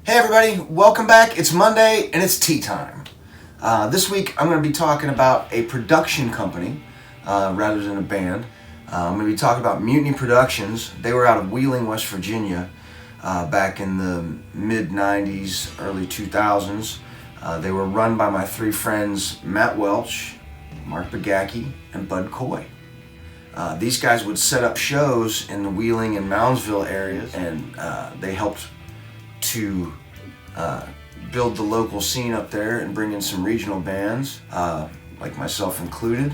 Hey everybody, welcome back. It's Monday and it's tea time. This week I'm going to be talking about a production company rather than a band. I'm going to be talking about Mutiny Productions. They were out of Wheeling, West Virginia back in the mid-90s, early 2000s. They were run by my three friends Matt Welch, Mark Begaki, and Bud Coy. These guys would set up shows in the Wheeling and Moundsville areas, and they helped to build the local scene up there and bring in some regional bands, like myself included.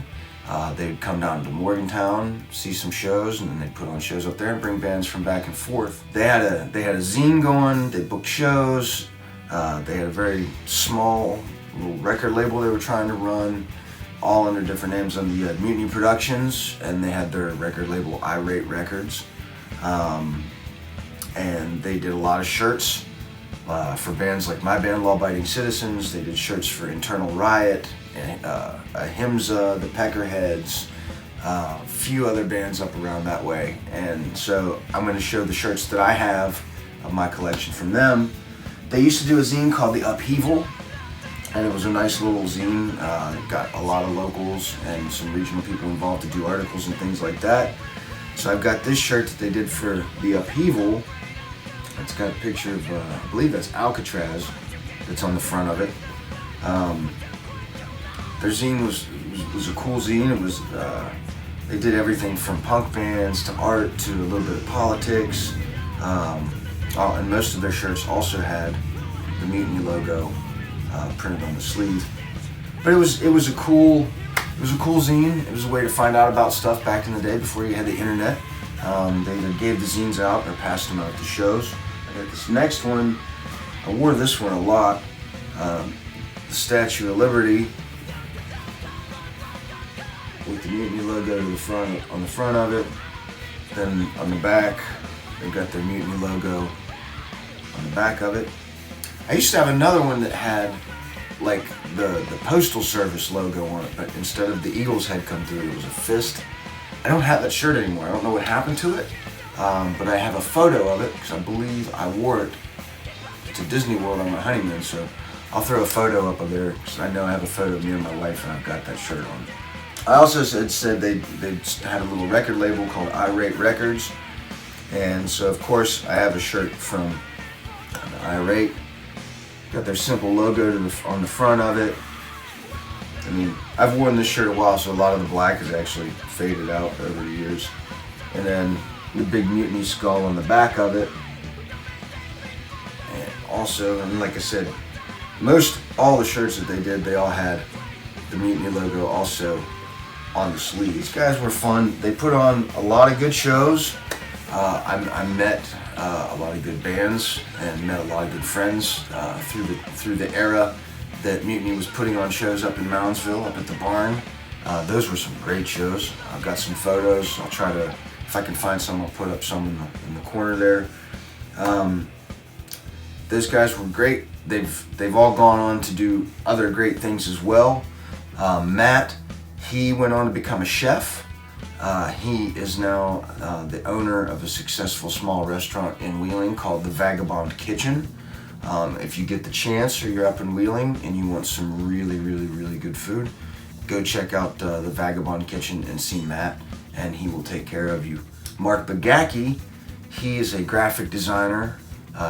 They'd come down to Morgantown, see some shows, and then they'd put on shows up there and bring bands from back and forth. They had a zine going, they booked shows, they had a very small little record label they were trying to run, all under different names. On the Mutiny Productions, and they had their record label Irate Records. And they did a lot of shirts for bands like my band, Law Abiding Citizens. They did shirts for Internal Riot, Ahimsa, the Peckerheads, a few other bands up around that way. And so I'm going to show the shirts that I have of my collection from them. They used to do a zine called The Upheaval, and it was a nice little zine. It got a lot of locals and some regional people involved to do articles and things like that. So I've got this shirt that they did for The Upheaval. It's got a picture of, I believe that's Alcatraz that's on the front of it. Their zine was a cool zine. It was, they did everything from punk bands to art to a little bit of politics. And most of their shirts also had the Mutiny logo printed on the sleeve. But it was a cool zine. It was a way to find out about stuff back in the day before you had the internet. They either gave the zines out or passed them out at the shows. I got this next one. I wore this one a lot. The Statue of Liberty with the Mutiny logo to the front, on the front of it. Then on the back, they got their Mutiny logo on the back of it. I used to have another one that had like the Postal Service logo on it, but instead of the eagle's head come through, it was a fist. I don't have that shirt anymore. I don't know what happened to it, but I have a photo of it because I believe I wore it to Disney World on my honeymoon. So I'll throw a photo up of there because I know I have a photo of me and my wife, and I've got that shirt on. I also said they had a little record label called Irate Records, and so of course I have a shirt from Irate. Got their simple logo on the front of it. I mean, I've worn this shirt a while, so a lot of the black has actually faded out over the years. And then the big Mutiny skull on the back of it. And also, and like I said, all the shirts that they did, they all had the Mutiny logo also on the sleeve. These guys were fun. They put on a lot of good shows. I met a lot of good bands and met a lot of good friends through the era that Mutiny was putting on shows up in Moundsville, up at the barn. Those were some great shows. I've got some photos. I'll try to, if I can find some, I'll put up some in the corner there. Those guys were great. They've all gone on to do other great things as well. Matt, he went on to become a chef. He is now the owner of a successful small restaurant in Wheeling called the Vagabond Kitchen. If you get the chance or you're up in Wheeling and you want some really good food, go check out the Vagabond Kitchen and see Matt, and he will take care of you. Mark Begaki, he is a graphic designer.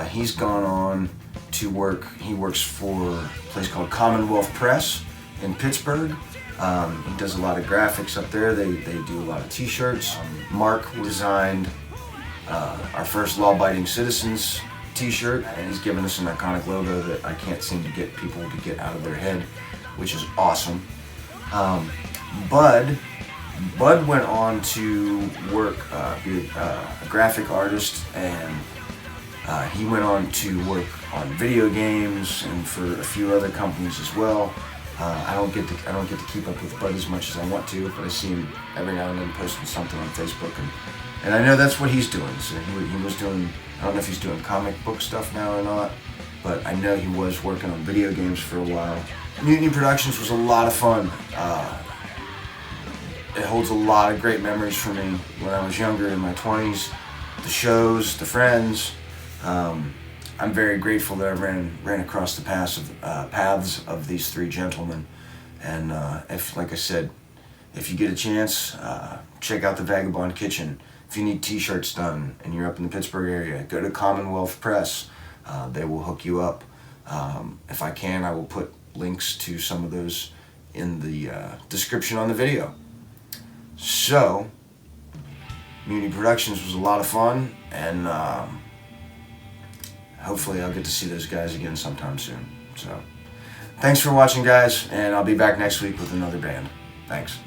He's gone on to work. He works for a place called Commonwealth Press in Pittsburgh. He does a lot of graphics up there. They do a lot of t-shirts. Mark designed our first Law Abiding Citizens t-shirt, and he's given us an iconic logo that I can't seem to get people to get out of their head, which is awesome. Bud went on to work, be a graphic artist, and he went on to work on video games and for a few other companies as well. I don't get to keep up with Bud as much as I want to, but I see him every now and then posting something on Facebook, and I know that's what he's doing. So he was doing, I don't know if he's doing comic book stuff now or not, but I know he was working on video games for a while. Mutiny Productions was a lot of fun. It holds a lot of great memories for me when I was younger, in my 20s. The shows, the friends. I'm very grateful that I ran across the paths of these three gentlemen. And if, like I said, if you get a chance, check out the Vagabond Kitchen. If you need t-shirts done and you're up in the Pittsburgh area, go to Commonwealth Press. They will hook you up. If I can, I will put links to some of those in the description on the video. So, Mutiny Productions was a lot of fun, and hopefully I'll get to see those guys again sometime soon. So, thanks for watching, guys, and I'll be back next week with another band. Thanks.